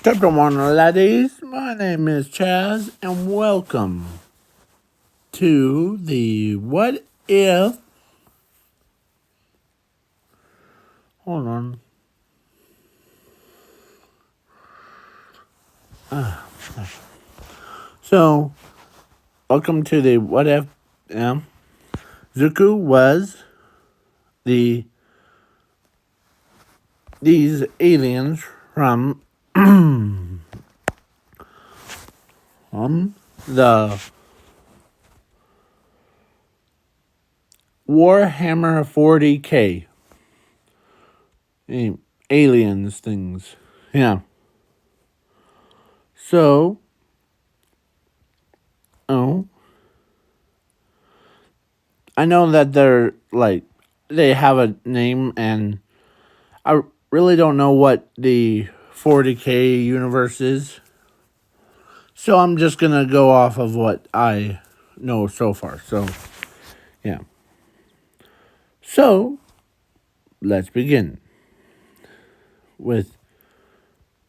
Chapter 1, laddies. My name is Chaz, and welcome to the What If. Hold on. So, welcome to the What If. Zuko was these aliens from the Warhammer 40K. Aliens things. Yeah. So, I know that they have a name, and I really don't know what the 40K universe is. So I'm just going to go off of what I know so far. So, yeah. So, let's begin with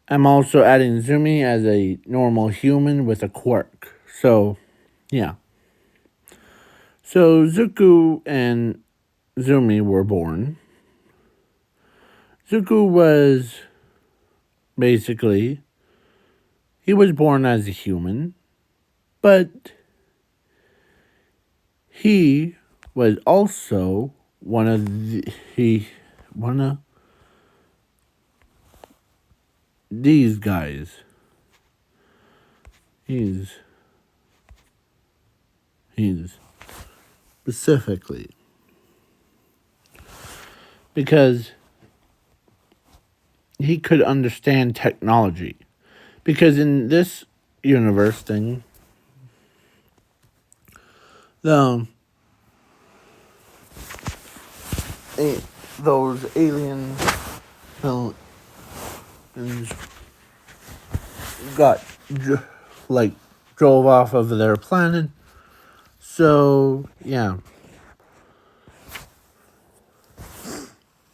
I'm also adding Zumi as a normal human with a quirk. So, yeah. So, Zuko and Zumi were born. Zuko was basically, he was born as a human, but he was also one of these guys. He's specifically because he could understand technology. Because in this universe thing, the those aliens got drove off of their planet. So yeah,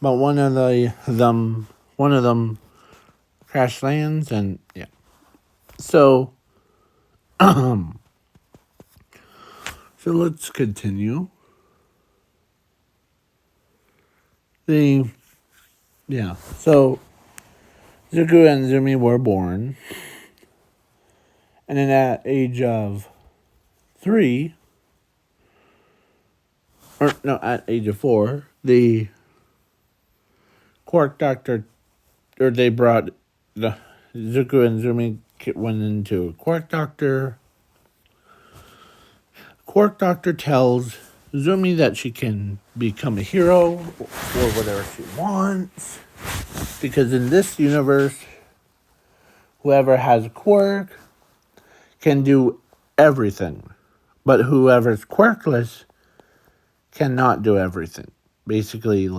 but one of them crash lands, and yeah. So so let's continue. So Zuko and Zumi were born, and then at age of 3, at age of 4, the Quark Doctor, or they brought the Zuko and Zumi went into a Quark Doctor. Quark Doctor tells Zumi that she can become a hero or whatever she wants, because in this universe, whoever has a quirk can do everything, but whoever's quirkless cannot do everything. Basically,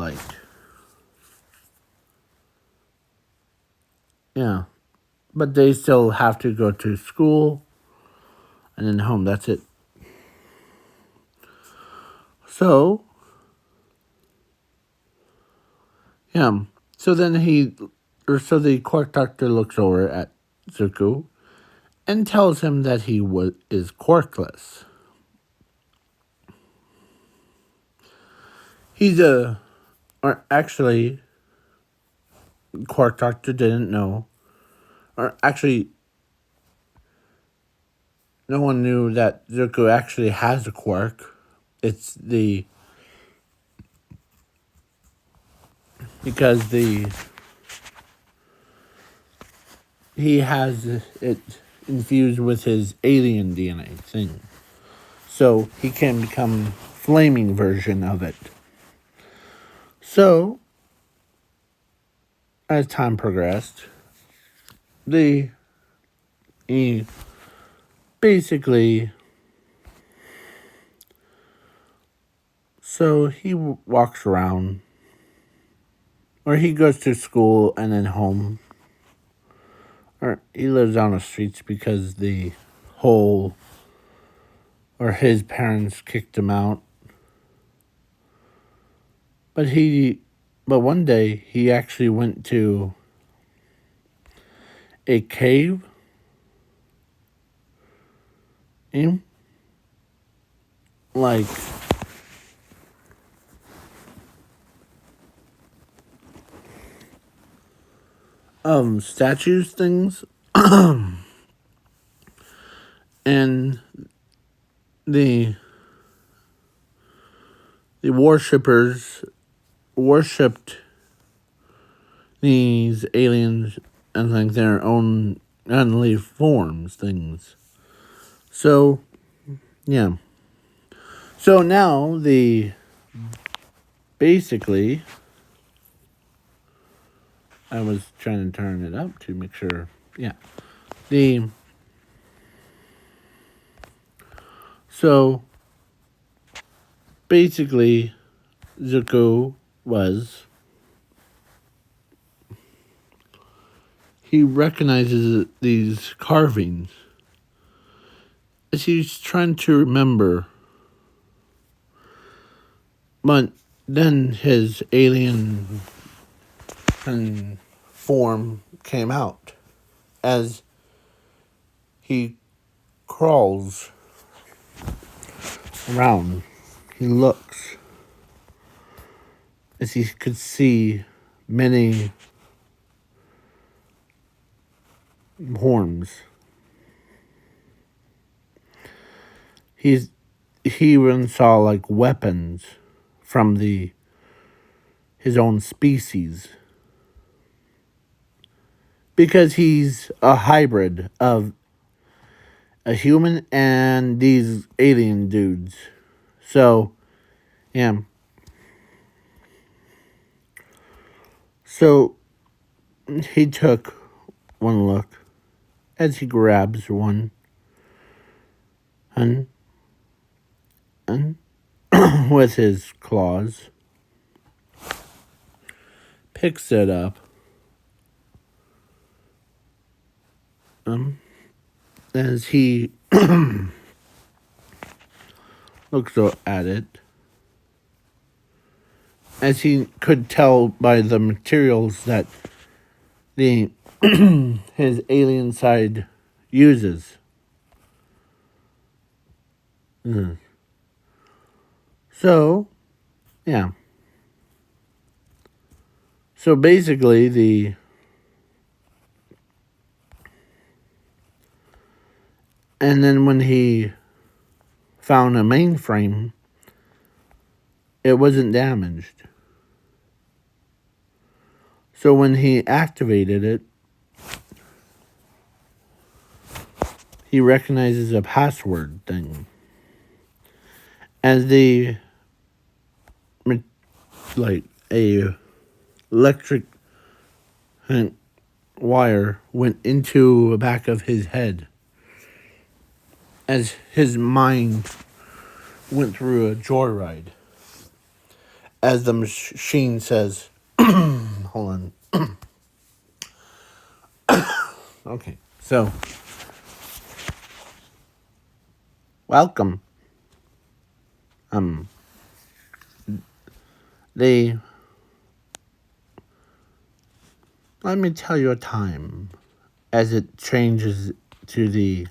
yeah. But they still have to go to school and then home. That's it. So, yeah. So then so the Quark Doctor looks over at Zuko and tells him that he is quirkless. Or actually, Quark Doctor didn't know, or actually, no one knew that Zuko actually has a quirk. It's because he has it infused with his alien DNA thing. So he can become flaming version of it. So, as time progressed, he basically, so he walks around, or he goes to school and then home, or he lives on the streets because his parents kicked him out. But one day he actually went to a cave in, like, statues things, and the worshippers worshipped these aliens and like their own heavenly forms things. So yeah. So now basically I was trying to turn it up to make sure. Yeah. So basically Zuko he recognizes these carvings as he's trying to remember. But then his alien form came out as he crawls around. He looks as he could see many horns. He even saw like weapons from his own species, because he's a hybrid of a human and these alien dudes. So yeah. So he took one look as he grabs one and with his claws picks it up, as he looks at it, as he could tell by the materials that his alien side uses. So yeah. So basically and then when he found a mainframe, it wasn't damaged. So when he activated it, he recognizes a password thing. As like a electric wire went into the back of his head, as his mind went through a joyride. As the machine says, hold on. Okay, so welcome. Let me tell you a time as it changes to the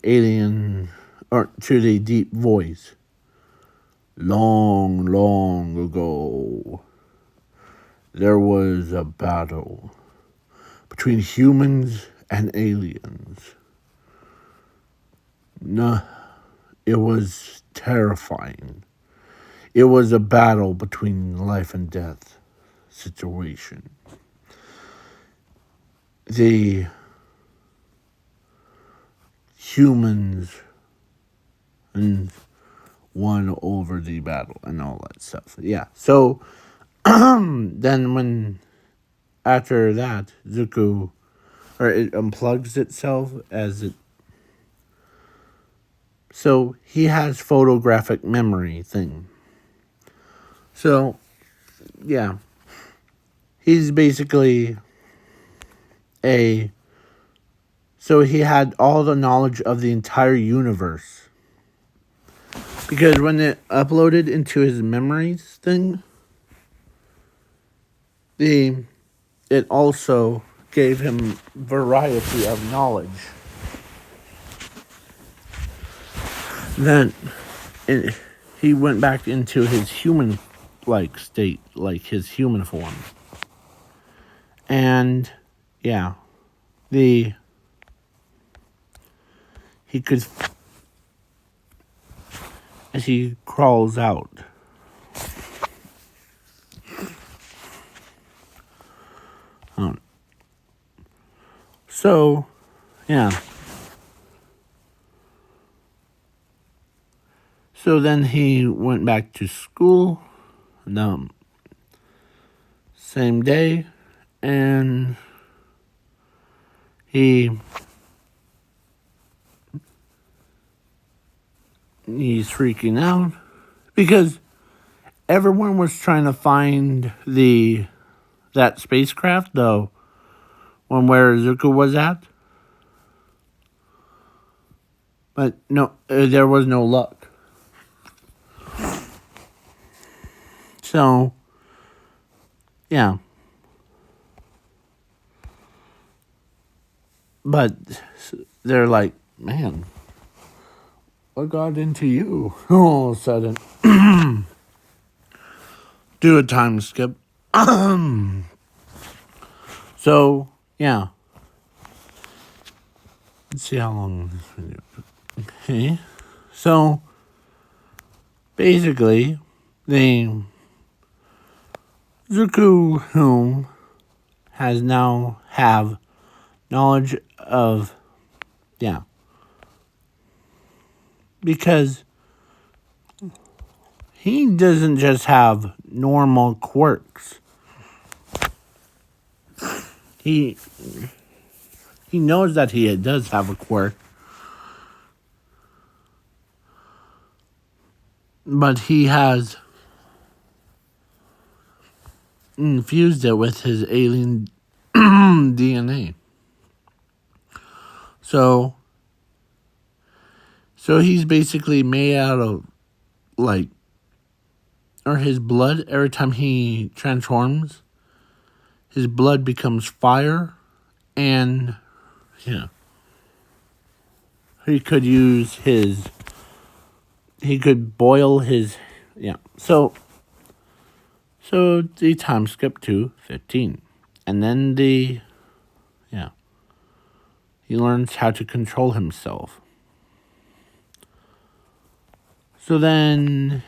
alien, or to the deep voice. Long, long ago, there was a battle between humans and aliens. No, it was terrifying. It was a battle between life and death situation. The humans won over the battle and all that stuff. Yeah. So then after that, Zuko, or it unplugs itself as it. So he has photographic memory thing. So yeah, he's basically so he had all the knowledge of the entire universe. Because when it uploaded into his memories thing, it also gave him variety of knowledge. Then he went back into his human-like state, like his human form. And, yeah, he could, as he crawls out, so, yeah. So then he went back to school the same day, and he's freaking out because everyone was trying to find that spacecraft, though, one where Zuko was at. But no, there was no luck. So, yeah. But they're like, man, what got into you all of a sudden? Do a time skip. So, yeah. Let's see how long this video. Okay. So, basically, the Zuko whom has now have knowledge of, yeah. Because he doesn't just have normal quirks. He knows that he does have a quirk. But he has infused it with his alien DNA. So he's basically made out of, like, or his blood, every time he transforms, his blood becomes fire, and, yeah. He could boil his, yeah. So the time skip to 15. And then he learns how to control himself. So then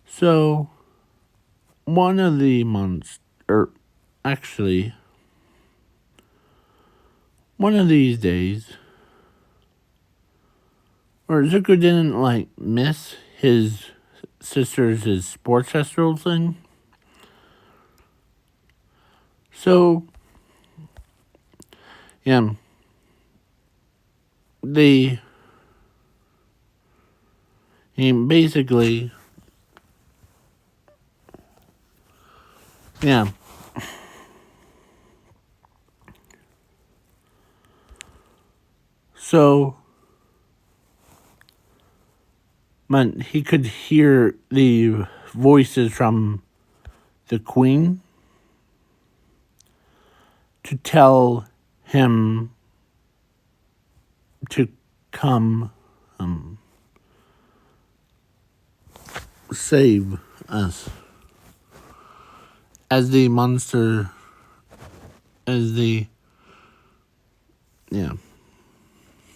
So one of the one of these days, or Zuko didn't, like, miss his sister's sports festival thing. So, yeah, he basically, yeah. So, but he could hear the voices from the Queen to tell him to come save us. As the monster, he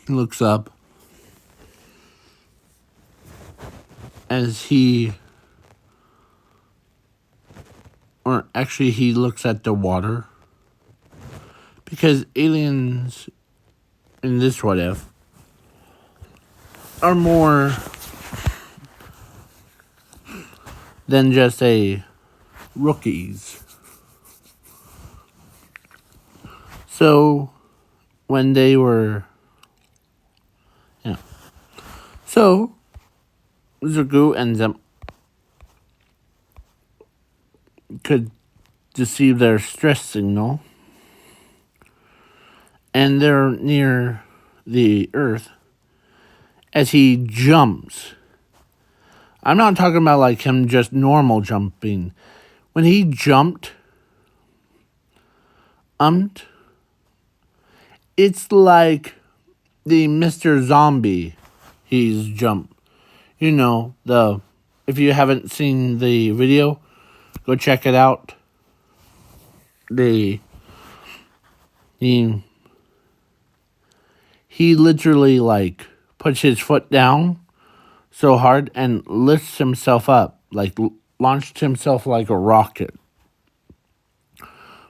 looks up as he looks at the water, because aliens in this what if are more than just rookies. So when they were, so Zuko ends up could deceive their stress signal, and they're near the Earth as he jumps I'm not talking about like him just normal jumping. When he jumped, it's like the Mr. Zombie he's jumped. You know, if you haven't seen the video, go check it out. He literally like puts his foot down so hard and lifts himself up, like launched himself like a rocket.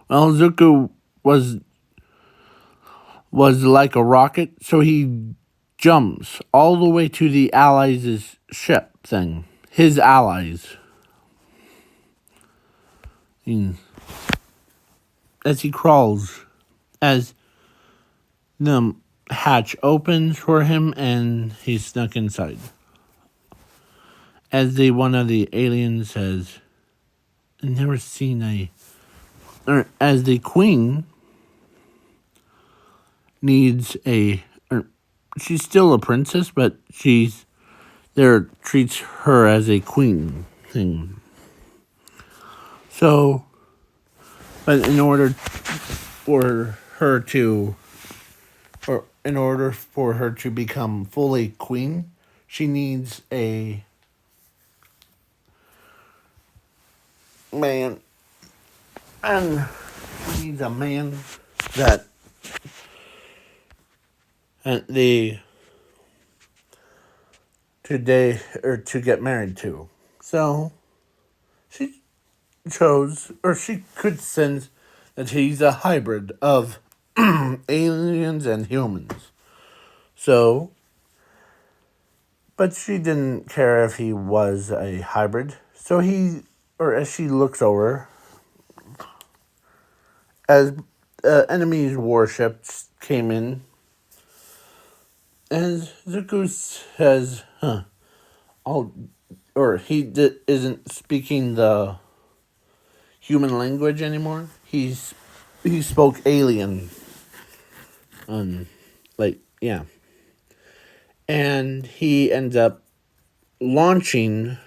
Well, Zuko was like a rocket, so he jumps all the way to the Allies' ship thing. His allies. As he crawls, as the hatch opens for him and he's snuck inside. As one of the aliens says, I've never seen as the queen needs she's still a princess, but treats her as a queen thing. So, but in order for her to become fully queen, she needs a man, and she needs a man that to get married to. So she chose, or she could sense that he's a hybrid of aliens and humans. So, but she didn't care if he was a hybrid. So as she looks over, as enemy's warships came in, and Zuko says, isn't speaking the human language anymore. He spoke alien. And he ends up launching,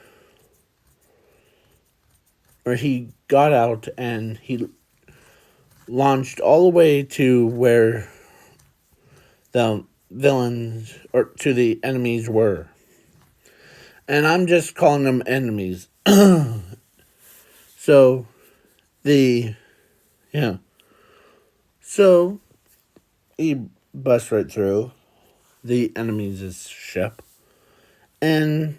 or he got out and he launched all the way to where the villains, or to the enemies, were. And I'm just calling them enemies. So, So, he busts right through the enemy's ship and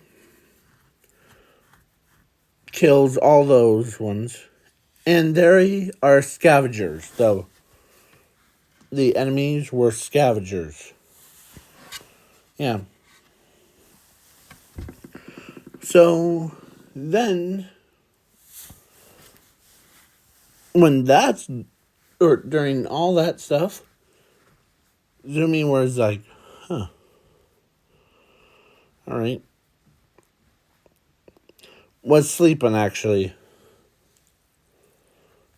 kills all those ones. And there are scavengers, though. The enemies were scavengers. Yeah. So, then, during all that stuff, Zumi was like, alright. Was sleeping, actually.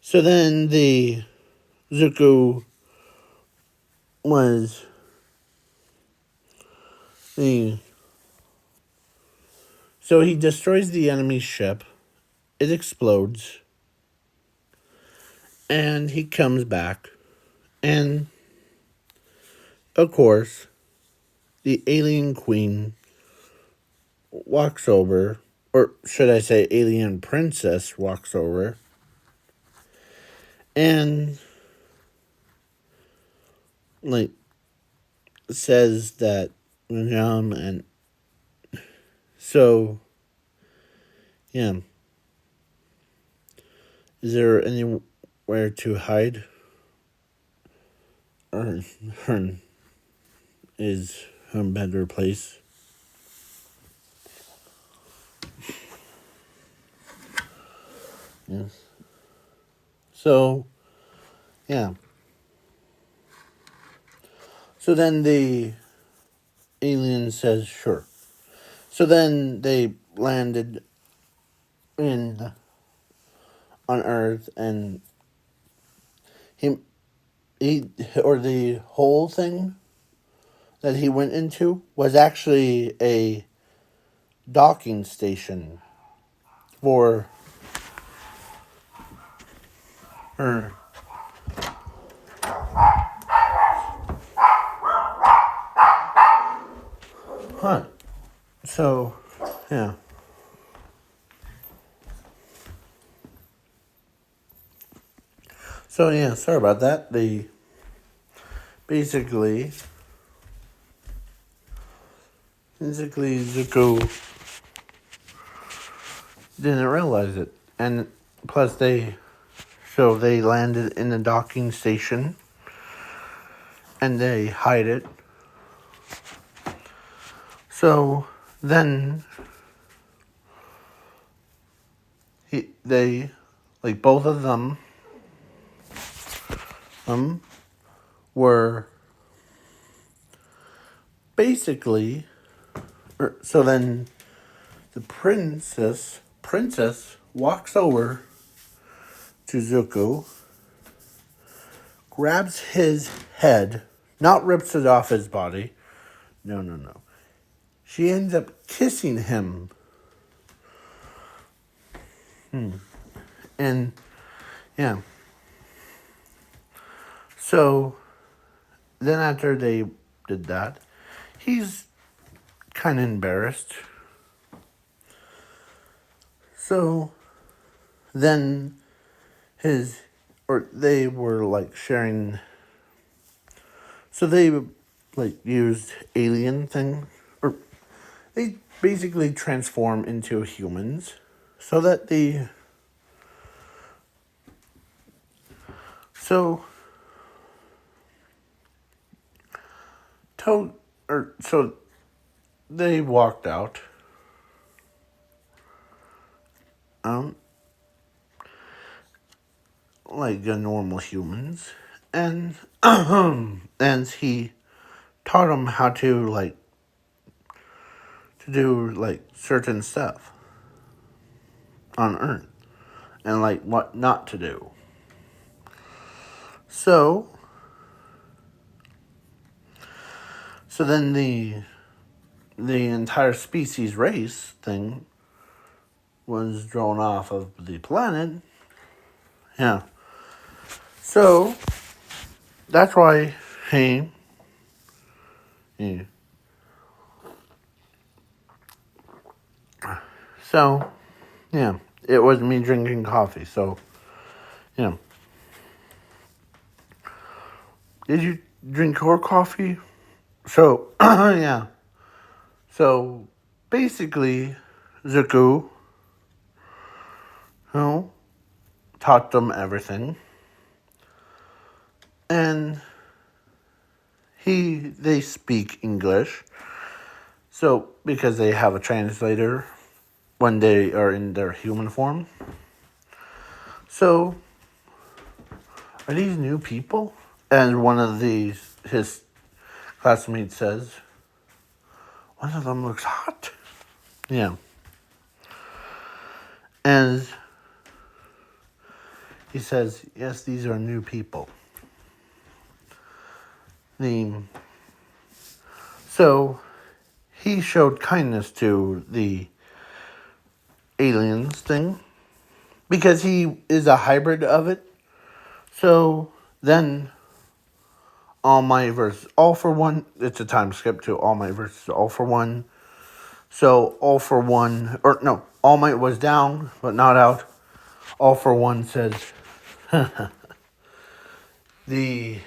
So then the Zuko was so he destroys the enemy's ship. It explodes. And he comes back. And, of course, the alien queen walks over, or should I say alien princess walks over, and says that and so is there anywhere to hide, or is her better place? Yes. So, So then the alien says, sure. So then they landed on Earth, and the whole thing that he went into was actually a docking station for her. Huh. So, yeah. So, yeah, sorry about that. They basically Zuko didn't realize it. And plus, they landed in the docking station and they hide it. So then they, like both of them, were basically, so then the princess walks over to Zuko, grabs his head, not rips it off his body. No. She ends up kissing him. And, yeah. So, then after they did that, he's kind of embarrassed. So, then they were like sharing, so they like used alien thing, or they basically transform into humans so that so they walked out, like the normal humans, and and he taught them how to do like certain stuff on Earth and like what not to do. So then the entire species race thing was drawn off of the planet. Yeah. So that's why he yeah. So yeah, it was me drinking coffee. So yeah. Did you drink your coffee? So yeah. So basically, Zuko, taught them everything, and they speak English. So because they have a translator when they are in their human form. So are these new people? And one of his classmates says, one of them looks hot. Yeah. And he says, yes, these are new people. So he showed kindness to the aliens thing because he is a hybrid of it. So then All Might versus All for One, it's a time skip to All Might versus All for One. So All for One, or no, All Might was down, but not out. All for One says, the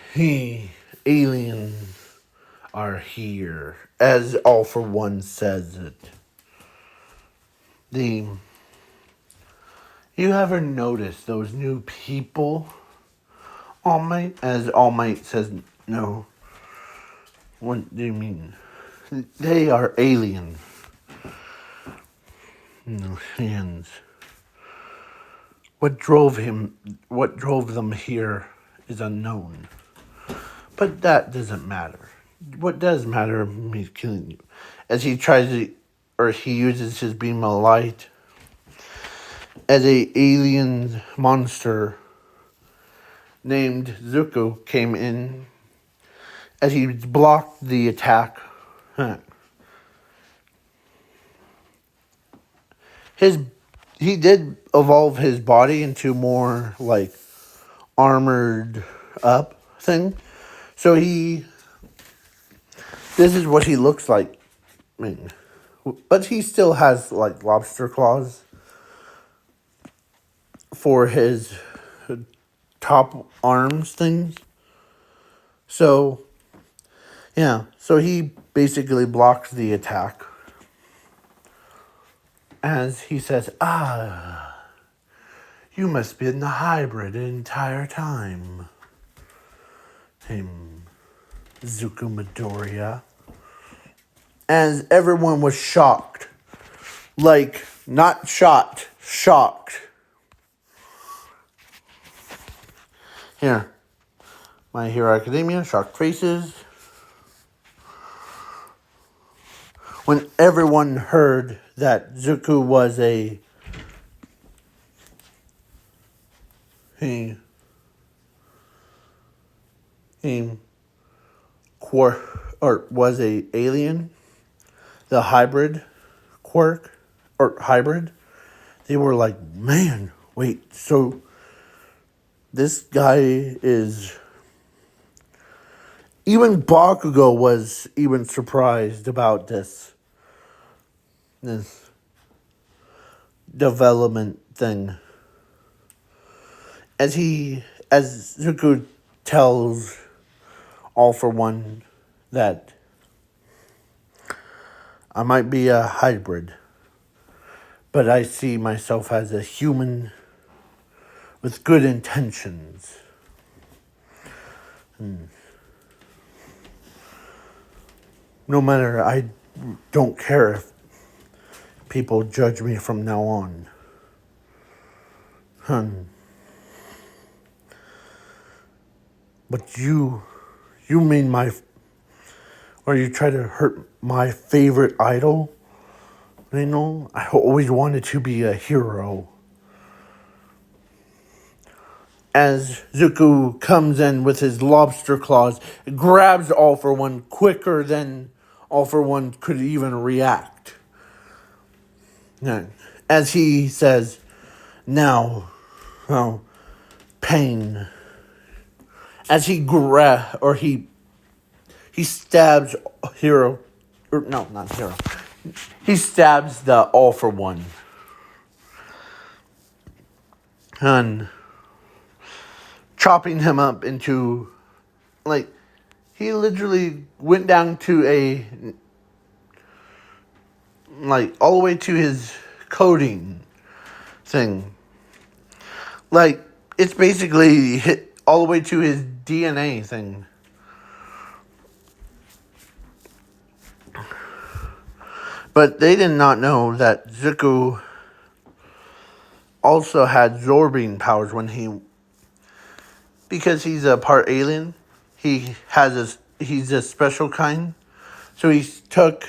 aliens are here, as All for One says it. You ever notice those new people? All Might, as All Might says, no. What do you mean? They are aliens. No, hands. What drove them here is unknown. But that doesn't matter. What does matter is he's killing you. As he he uses his beam of light as a alien monster named Zuko came in, as he blocked the attack. his he did evolve his body into more like armored up thing. So this is what he looks like. I mean, but he still has like lobster claws for his top arms things. So yeah, so he basically blocks the attack. As he says, you must be in the hybrid the entire time. Zuko Midoriya. As everyone was shocked. Like, not shocked. Here. My Hero Academia, shocked faces. When everyone heard that Zuko was was a alien, the hybrid quirk, or hybrid, they were like, man, wait, so this guy is... Even Bakugo was even surprised about this development thing. As Zuko tells All For One that I might be a hybrid, but I see myself as a human with good intentions. No matter, I don't care if people judge me from now on. But you mean or you try to hurt my favorite idol? You know, I always wanted to be a hero. As Zuko comes in with his lobster claws, grabs All For One quicker than All For One could even react. As he says, now, pain. As he stabs Hero, or no, not Hero. He stabs the All For One. And chopping him up into, like, he literally went down to all the way to his coding thing. Like, it's basically hit all the way to his DNA thing. But they did not know that Zuko also had absorbing powers because he's a part alien. He's a special kind. So he took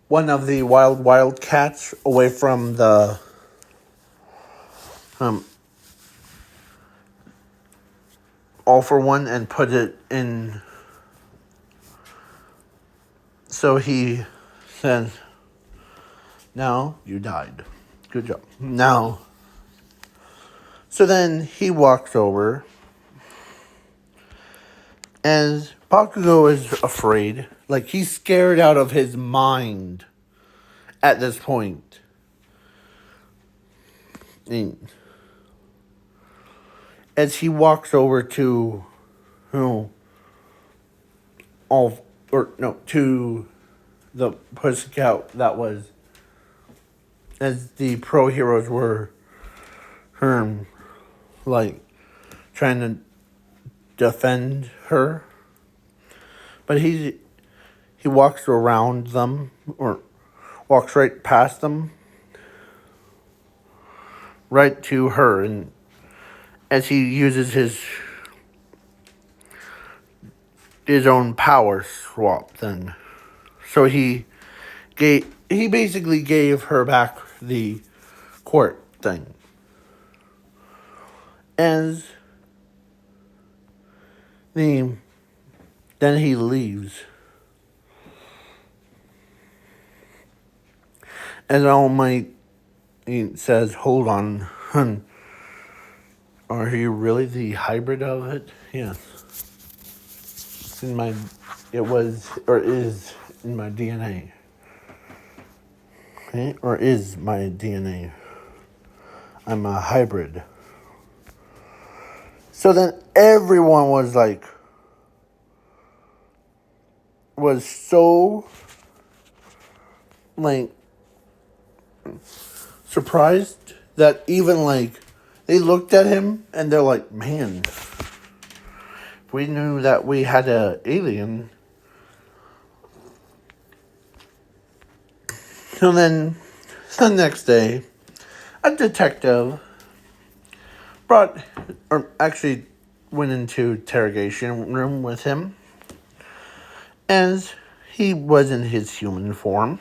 one of the wild cats away from the All For One and put it in. So he said, now you died. Good job. Now. So then he walks over. As Bakugo is afraid. Like, he's scared out of his mind at this point. As he walks over to to the Pussy Scout that was, as the pro heroes were trying to defend her. But he walks around them, or walks right past them, right to her, and as he uses his own power swap thing. So he basically gave her back the court thing. Then he leaves. And All Might he says, hold on, hun. Are you really the hybrid of it? Yes. It's in my, it was, or is in my DNA. Okay? Or is my DNA. I'm a hybrid. So then everyone was like, was so, like, surprised that even, like, they looked at him and they're like, man, if we knew that we had an alien. So then, the next day, a detective actually went into interrogation room with him, as he was in his human form.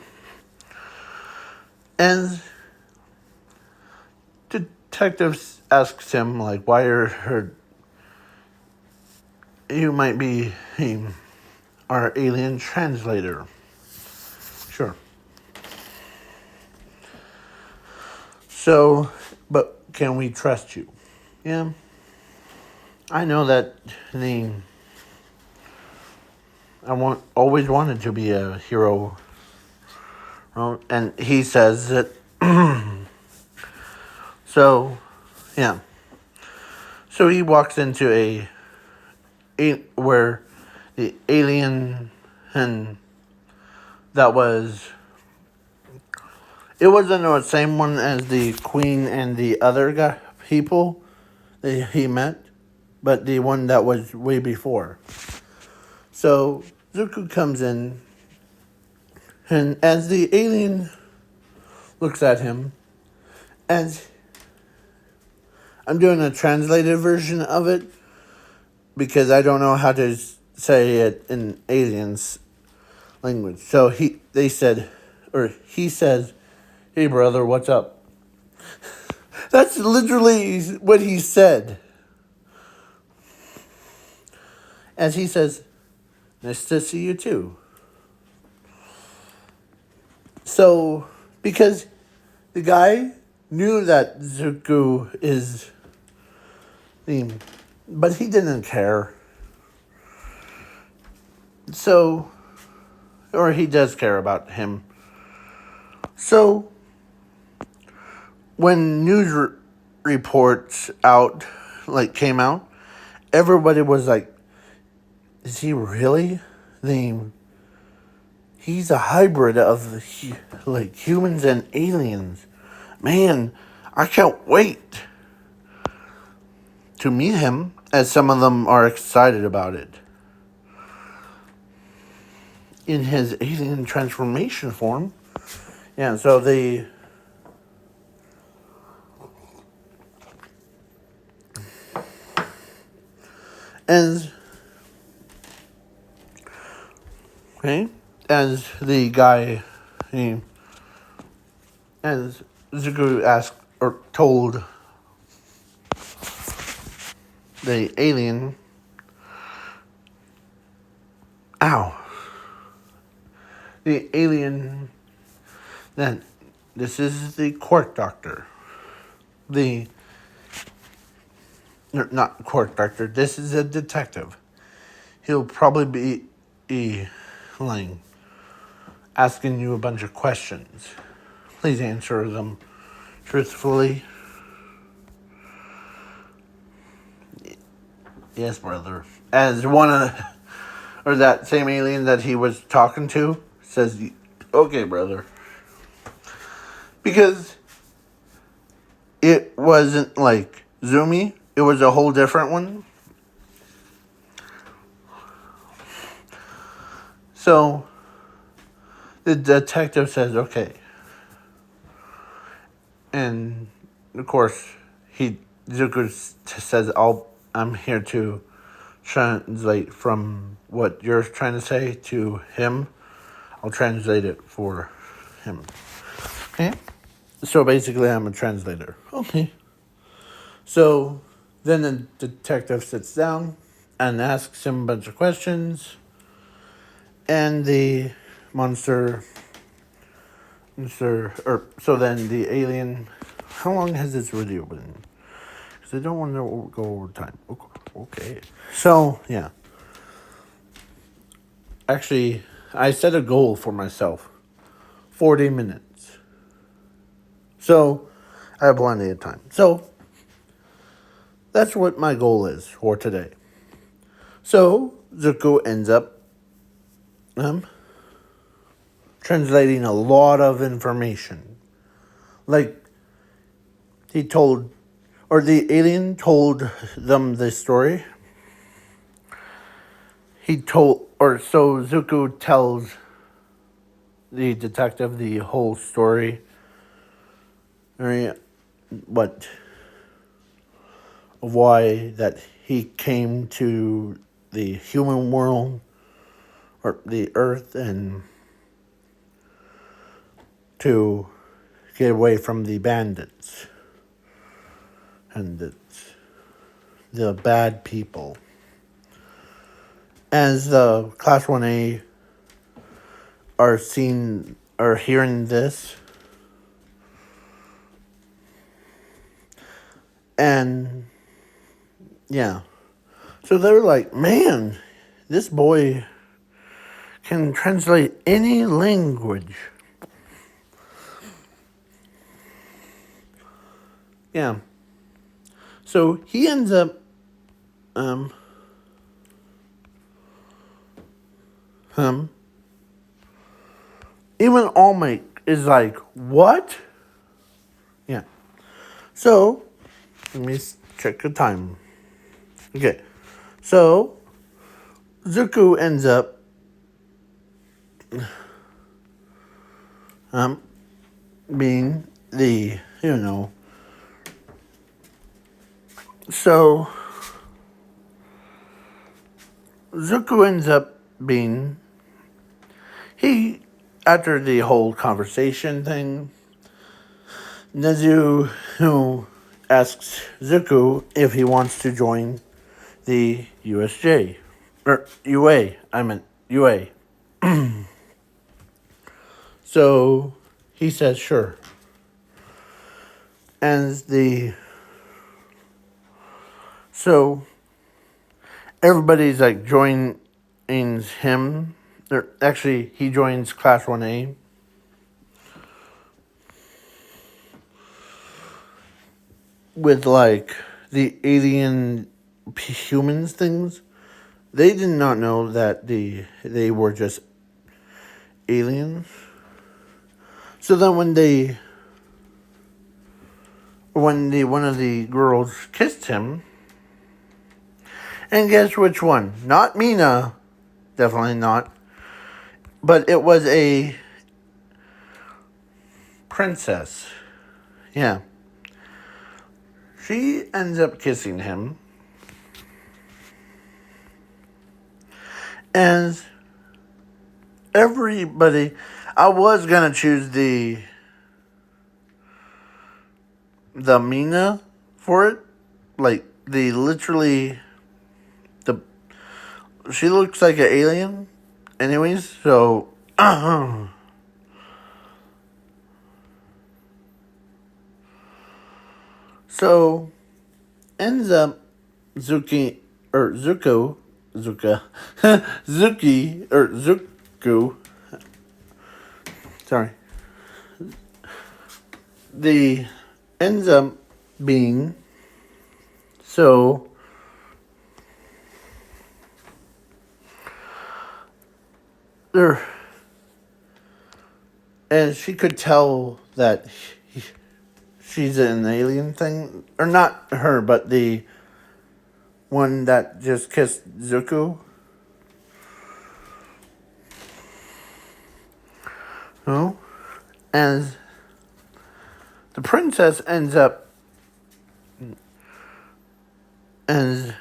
And detectives asked him, like, why you might be our alien translator. Sure. So, but can we trust you? Yeah. I know that always wanted to be a hero. And he says that, so, yeah. So he walks into where the alien, and that was, it wasn't the same one as the queen and the other people that he met, but the one that was way before. So Zuko comes in, and as the alien looks at him, as I'm doing a translated version of it because I don't know how to say it in aliens language. So he says, "Hey brother, what's up?" That's literally what he said. As he says, "Nice to see you too." So, because the guy knew that Zuko is, but he didn't care. So, or he does care about him. So, when news reports came out, everybody was like, is he really he's a hybrid of humans and aliens. Man, I can't wait to meet him, as some of them are excited about it. In his alien transformation form. Yeah, so as the guy, as Zuko asked or told the alien, the alien, then this is the court doctor. Not court doctor, this is a detective. He'll probably be like asking you a bunch of questions. Please answer them truthfully. Yes, brother. As or that same alien that he was talking to says, okay, brother. Because it wasn't like Zoomy, it was a whole different one. So the detective says, okay. And of course, Zuko says, I'm here to translate from what you're trying to say to him. I'll translate it for him. Okay? So basically, I'm a translator. Okay. So then the detective sits down and asks him a bunch of questions. And the monster So then the alien, how long has this video been? Because I don't want to go over time. Okay. So, yeah. Actually, I set a goal for myself. 40 minutes. So, I have plenty of time. So, that's what my goal is for today. So, Zuko ends up translating a lot of information. Like, the alien told them this story. So Zuko tells the detective the whole story. Why that he came to the human world, or the earth, and to get away from the bandits and the bad people. As the Class 1A are hearing this, and yeah, so they're like, man, this boy can translate any language. Yeah. So he ends up even All Might is like, what? Yeah. So let me check the time. Okay. So Zuko ends up being the, so Zuko ends up being, after the whole conversation thing, Nezu, who asks Zuko if he wants to join the USJ, or UA, I meant UA. So he says sure. So everybody's like joining him. Actually, he joins Class 1A. With like the alien humans things. They did not know that they were just aliens. So then when one of the girls kissed him, and guess which one? Not Mina, definitely not. But it was a princess. Yeah. She ends up kissing him. And everybody, I was gonna choose the Mina for it. Like, she looks like an alien anyways, so so ends up Zuki or Zuko Zuka Zuki or Zuku, sorry, the ends up being so there, and she could tell that she's an alien thing, or not her, but the one that just kissed Zuko. Oh, and the princess ends up, and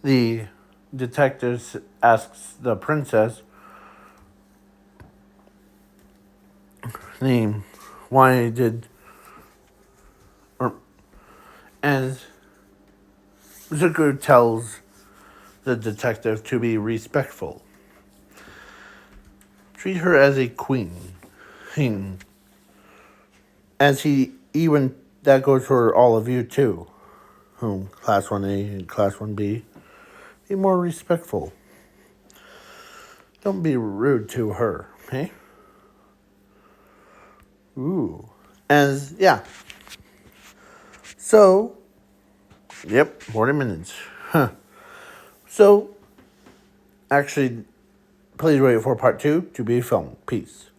the detective asks the princess name, why did, and Zuko tells the detective to be respectful. Treat her as a queen. As even that goes for all of you too, whom Class 1A and Class 1B. Be more respectful. Don't be rude to her, okay? Ooh. Yeah. So, yep, 40 minutes. Huh. So, actually, please wait for part 2 to be filmed. Peace.